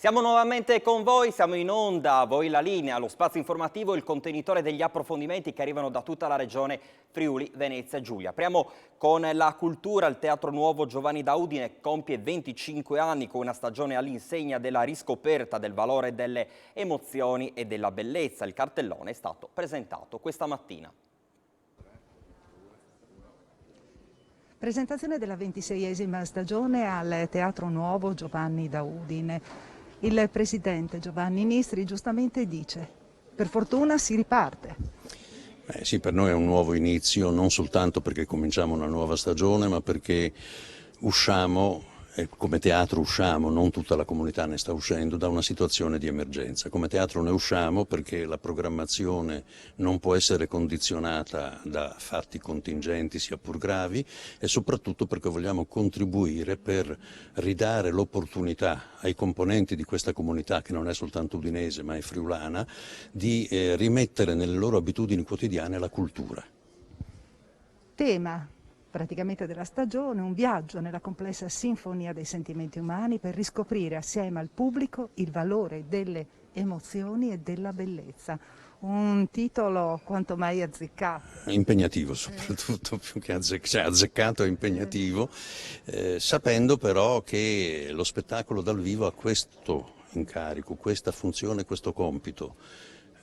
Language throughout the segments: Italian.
Siamo nuovamente con voi, siamo in onda, voi la linea, lo spazio informativo, il contenitore degli approfondimenti che arrivano da tutta la regione Friuli, Venezia e Giulia. Apriamo con la cultura, il Teatro Nuovo Giovanni da Udine compie 25 anni con una stagione all'insegna della riscoperta del valore delle emozioni e della bellezza. Il cartellone è stato presentato questa mattina. Presentazione della 26esima stagione al Teatro Nuovo Giovanni da Udine. Il presidente Giovanni Nistri giustamente dice: per fortuna si riparte. Sì, per noi è un nuovo inizio, non soltanto perché cominciamo una nuova stagione, ma perché usciamo, e come teatro usciamo, non tutta la comunità ne sta uscendo, da una situazione di emergenza. Come teatro ne usciamo perché la programmazione non può essere condizionata da fatti contingenti, sia pur gravi, e soprattutto perché vogliamo contribuire per ridare l'opportunità ai componenti di questa comunità, che non è soltanto udinese ma è friulana, di rimettere nelle loro abitudini quotidiane la cultura. Tema praticamente della stagione, un viaggio nella complessa sinfonia dei sentimenti umani per riscoprire assieme al pubblico il valore delle emozioni e della bellezza. Un titolo quanto mai azzeccato. Impegnativo soprattutto, più che azzeccato, è impegnativo, sapendo però che lo spettacolo dal vivo ha questo incarico, questa funzione, questo compito.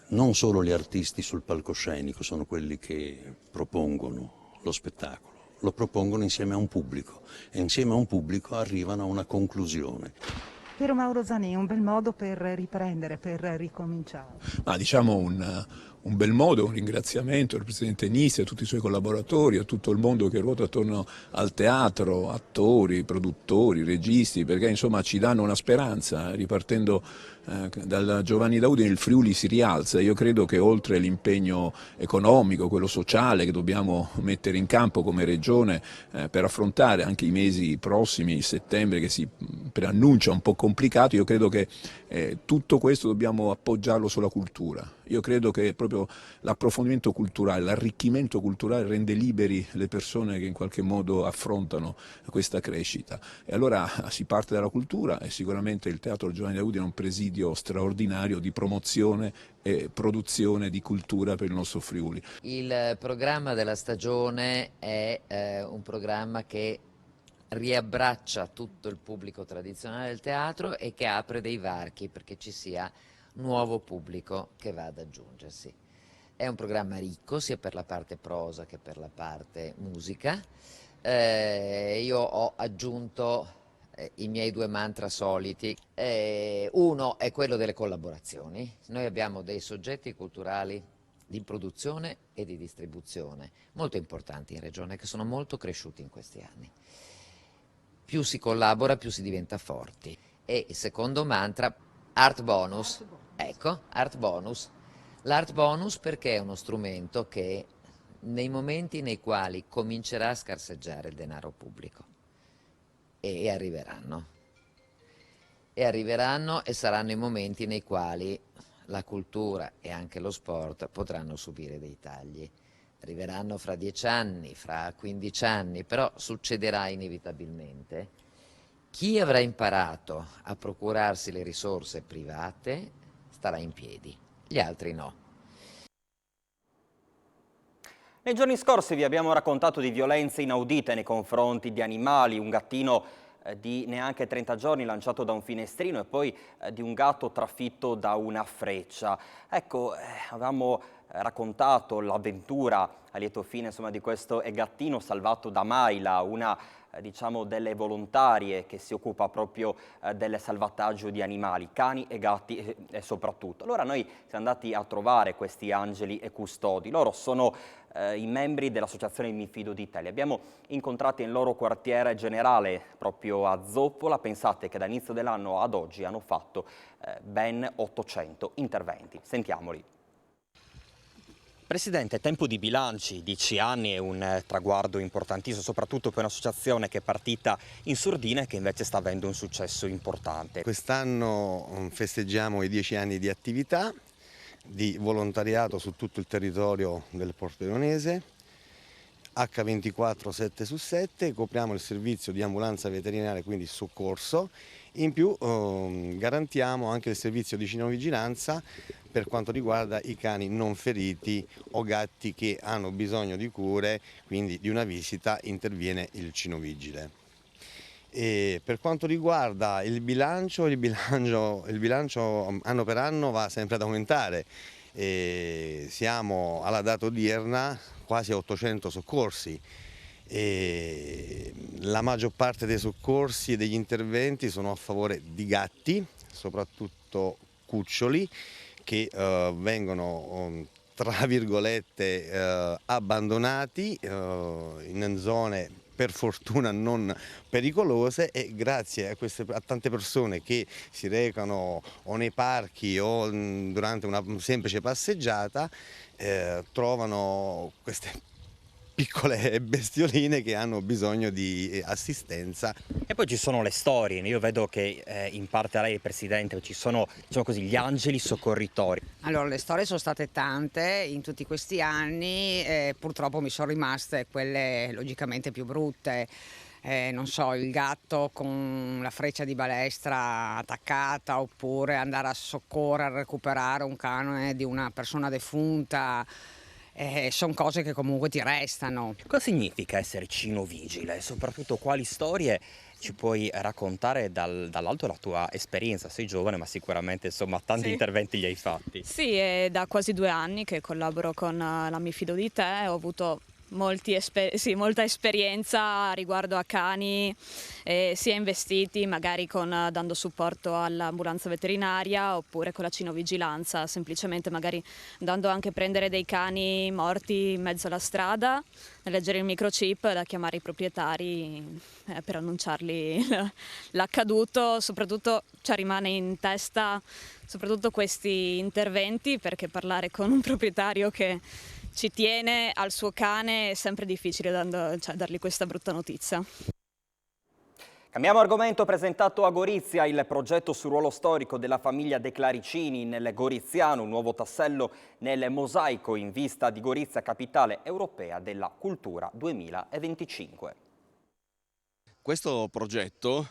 Non solo gli artisti sul palcoscenico sono quelli che propongono lo spettacolo, lo propongono insieme a un pubblico e insieme a un pubblico arrivano a una conclusione. Piero Mauro Zanin, un bel modo per riprendere, per ricominciare. Ma diciamo un bel modo, un ringraziamento al Presidente Nistri, a tutti i suoi collaboratori, a tutto il mondo che ruota attorno al teatro, attori, produttori, registi, perché insomma ci danno una speranza. Ripartendo dal Giovanni da Udine il Friuli si rialza. Io credo che oltre l'impegno economico, quello sociale che dobbiamo mettere in campo come regione per affrontare anche i mesi prossimi, il settembre che si preannuncia un po' complicato, io credo che tutto questo dobbiamo appoggiarlo sulla cultura. Io credo che proprio l'approfondimento culturale, l'arricchimento culturale rende liberi le persone che in qualche modo affrontano questa crescita. E allora si parte dalla cultura e sicuramente il Teatro Giovanni da Udine è un presidio straordinario di promozione e produzione di cultura per il nostro Friuli. Il programma della stagione è un programma che riabbraccia tutto il pubblico tradizionale del teatro e che apre dei varchi perché ci sia nuovo pubblico che va ad aggiungersi. È un programma ricco sia per la parte prosa che per la parte musica. Io ho aggiunto i miei due mantra soliti. Uno è quello delle collaborazioni. Noi abbiamo dei soggetti culturali di produzione e di distribuzione molto importanti in regione, che sono molto cresciuti in questi anni. Più si collabora, più si diventa forti. E il secondo mantra, Art Bonus. Ecco, Art Bonus. L'Art Bonus perché è uno strumento che nei momenti nei quali comincerà a scarseggiare il denaro pubblico, e arriveranno e saranno i momenti nei quali la cultura e anche lo sport potranno subire dei tagli. Arriveranno fra 10 anni, fra 15 anni, però succederà inevitabilmente. Chi avrà imparato a procurarsi le risorse private starà in piedi, gli altri no. Nei giorni scorsi vi abbiamo raccontato di violenze inaudite nei confronti di animali, un gattino di neanche 30 giorni lanciato da un finestrino e poi di un gatto trafitto da una freccia. Ecco, avevamo raccontato l'avventura a lieto fine, insomma, di questo gattino salvato da Maila, una diciamo delle volontarie che si occupa proprio del salvataggio di animali, cani e gatti soprattutto. Allora noi siamo andati a trovare questi angeli e custodi. Loro sono i membri dell'associazione Mi Fido d'Italia. Abbiamo incontrati nel loro quartiere generale proprio a Zoppola. Pensate che dall'inizio dell'anno ad oggi hanno fatto ben 800 interventi. Sentiamoli. Presidente, tempo di bilanci, 10 anni è un traguardo importantissimo, soprattutto per un'associazione che è partita in sordina e che invece sta avendo un successo importante. Quest'anno festeggiamo i 10 anni di attività, di volontariato su tutto il territorio del Pordenonese, H24 7/7, copriamo il servizio di ambulanza veterinaria, quindi soccorso, In più garantiamo anche il servizio di cinovigilanza per quanto riguarda i cani non feriti o gatti che hanno bisogno di cure, quindi di una visita interviene il cinovigile. E per quanto riguarda il bilancio anno per anno va sempre ad aumentare. Siamo alla data odierna quasi a 800 soccorsi. E la maggior parte dei soccorsi e degli interventi sono a favore di gatti, soprattutto cuccioli, che vengono tra virgolette abbandonati in zone per fortuna non pericolose, e grazie a tante persone che si recano o nei parchi o durante una semplice passeggiata trovano queste piccole bestioline che hanno bisogno di assistenza. E poi ci sono le storie, io vedo che in parte lei, Presidente, ci sono, diciamo così, gli angeli soccorritori. Allora, le storie sono state tante in tutti questi anni, purtroppo mi sono rimaste quelle logicamente più brutte. Non so, il gatto con la freccia di balestra attaccata, oppure andare a soccorrere, a recuperare un cane di una persona defunta. Sono cose che comunque ti restano. Cosa significa essere cinovigile e soprattutto quali storie ci puoi raccontare dall'alto della tua esperienza? Sei giovane, ma sicuramente insomma tanti interventi li hai fatti. Sì, è da quasi 2 anni che collaboro con la Mi Fido di Te, ho avuto molta esperienza riguardo a cani, sia investiti magari dando supporto all'ambulanza veterinaria oppure con la cinovigilanza, semplicemente magari andando anche a prendere dei cani morti in mezzo alla strada, leggere il microchip da chiamare i proprietari per annunciargli l'accaduto. Soprattutto rimane in testa soprattutto questi interventi, perché parlare con un proprietario che ci tiene al suo cane è sempre difficile dargli questa brutta notizia. Cambiamo argomento. Presentato a Gorizia il progetto sul ruolo storico della famiglia De Claricini nel Goriziano, un nuovo tassello nel mosaico in vista di Gorizia, capitale europea della cultura 2025. Questo progetto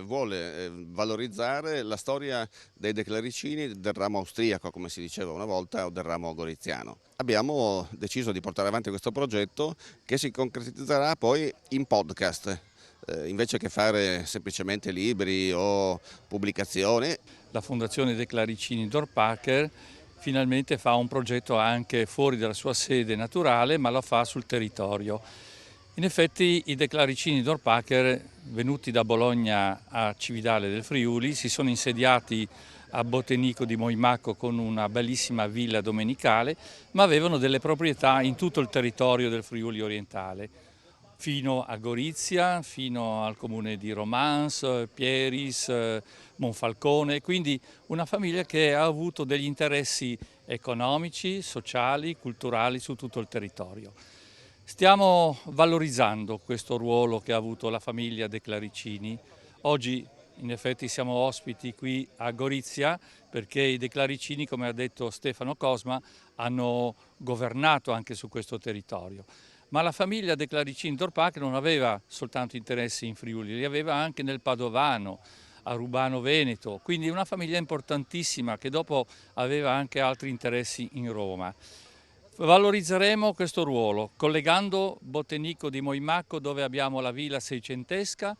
vuole valorizzare la storia dei De Claricini del ramo austriaco, come si diceva una volta, o del ramo goriziano. Abbiamo deciso di portare avanti questo progetto che si concretizzerà poi in podcast, invece che fare semplicemente libri o pubblicazioni. La Fondazione De Claricini Dorpacher finalmente fa un progetto anche fuori dalla sua sede naturale, ma lo fa sul territorio. In effetti i De Claricini Dorpacher, venuti da Bologna a Cividale del Friuli, si sono insediati a Bottenico di Moimacco con una bellissima villa domenicale, ma avevano delle proprietà in tutto il territorio del Friuli orientale, fino a Gorizia, fino al comune di Romans, Pieris, Monfalcone, quindi una famiglia che ha avuto degli interessi economici, sociali, culturali su tutto il territorio. Stiamo valorizzando questo ruolo che ha avuto la famiglia De Claricini. Oggi in effetti siamo ospiti qui a Gorizia perché i De Claricini, come ha detto Stefano Cosma, hanno governato anche su questo territorio. Ma la famiglia De Claricini Dorpacher non aveva soltanto interessi in Friuli, li aveva anche nel Padovano, a Rubano Veneto, quindi una famiglia importantissima che dopo aveva anche altri interessi in Roma. Valorizzeremo questo ruolo collegando Bottenico di Moimacco, dove abbiamo la villa seicentesca,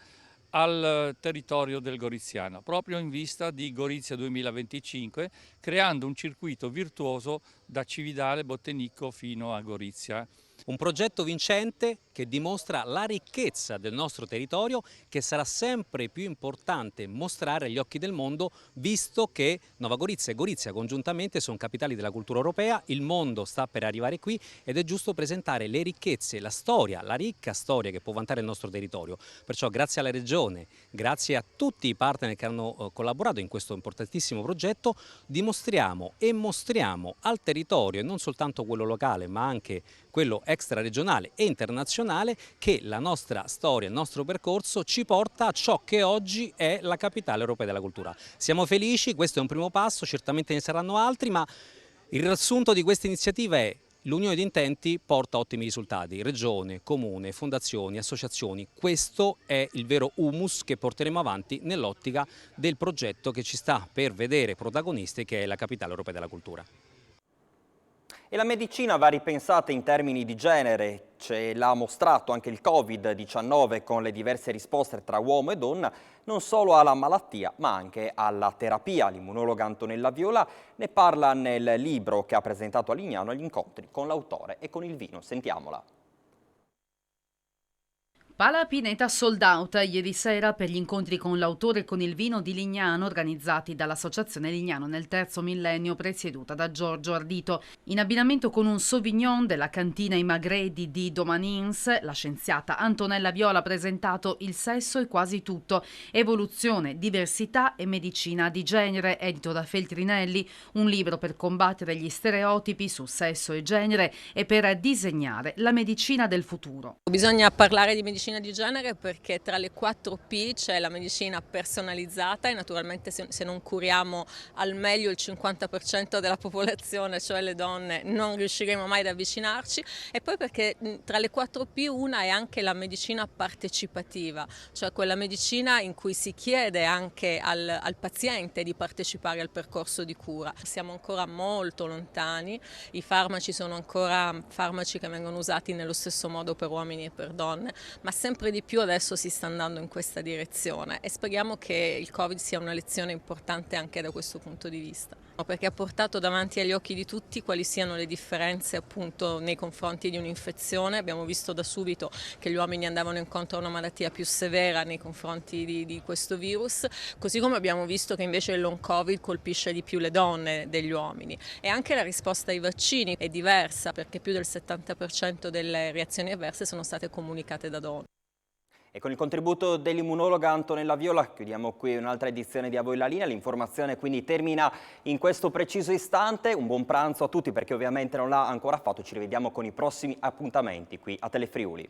al territorio del Goriziano, proprio in vista di Gorizia 2025, creando un circuito virtuoso da Cividale, Bottenico fino a Gorizia. Un progetto vincente che dimostra la ricchezza del nostro territorio, che sarà sempre più importante mostrare agli occhi del mondo, visto che Nova Gorizia e Gorizia congiuntamente sono capitali della cultura europea, il mondo sta per arrivare qui ed è giusto presentare le ricchezze, la storia, la ricca storia che può vantare il nostro territorio. Perciò grazie alla Regione, grazie a tutti i partner che hanno collaborato in questo importantissimo progetto, dimostriamo e mostriamo al territorio, e non soltanto quello locale ma anche quello extraregionale e internazionale, che la nostra storia, il nostro percorso ci porta a ciò che oggi è la capitale europea della cultura. Siamo felici, questo è un primo passo, certamente ne saranno altri, ma il riassunto di questa iniziativa è: L'unione di intenti porta ottimi risultati, regione, comune, fondazioni, associazioni. Questo è il vero humus che porteremo avanti nell'ottica del progetto che ci sta per vedere protagonisti, che è la Capitale Europea della Cultura. E la medicina va ripensata in termini di genere, ce l'ha mostrato anche il Covid-19 con le diverse risposte tra uomo e donna, non solo alla malattia ma anche alla terapia. L'immunologa Antonella Viola ne parla nel libro che ha presentato a Lignano agli incontri con l'autore e con il vino. Sentiamola. Pala Pineta sold out ieri sera per gli incontri con l'autore e con il vino di Lignano organizzati dall'Associazione Lignano nel terzo millennio presieduta da Giorgio Ardito. In abbinamento con un Sauvignon della cantina I Magredi di Domanins, la scienziata Antonella Viola ha presentato Il sesso e quasi tutto, evoluzione, diversità e medicina di genere, edito da Feltrinelli, un libro per combattere gli stereotipi su sesso e genere e per disegnare la medicina del futuro. Bisogna parlare di medicina di genere perché tra le 4 P c'è la medicina personalizzata e naturalmente se non curiamo al meglio il 50% della popolazione, cioè le donne, non riusciremo mai ad avvicinarci, e poi perché tra le 4 P una è anche la medicina partecipativa, cioè quella medicina in cui si chiede anche al paziente di partecipare al percorso di cura. Siamo ancora molto lontani, i farmaci sono ancora farmaci che vengono usati nello stesso modo per uomini e per donne, ma sempre di più adesso si sta andando in questa direzione e speriamo che il Covid sia una lezione importante anche da questo punto di vista, perché ha portato davanti agli occhi di tutti quali siano le differenze appunto nei confronti di un'infezione. Abbiamo visto da subito che gli uomini andavano incontro a una malattia più severa nei confronti di questo virus, così come abbiamo visto che invece il long Covid colpisce di più le donne degli uomini, e anche la risposta ai vaccini è diversa perché più del 70% delle reazioni avverse sono state comunicate da donne. E con il contributo dell'immunologa Antonella Viola chiudiamo qui un'altra edizione di A Voi la Linea. L'informazione quindi termina in questo preciso istante. Un buon pranzo a tutti per chi ovviamente non l'ha ancora fatto. Ci rivediamo con i prossimi appuntamenti qui a Telefriuli.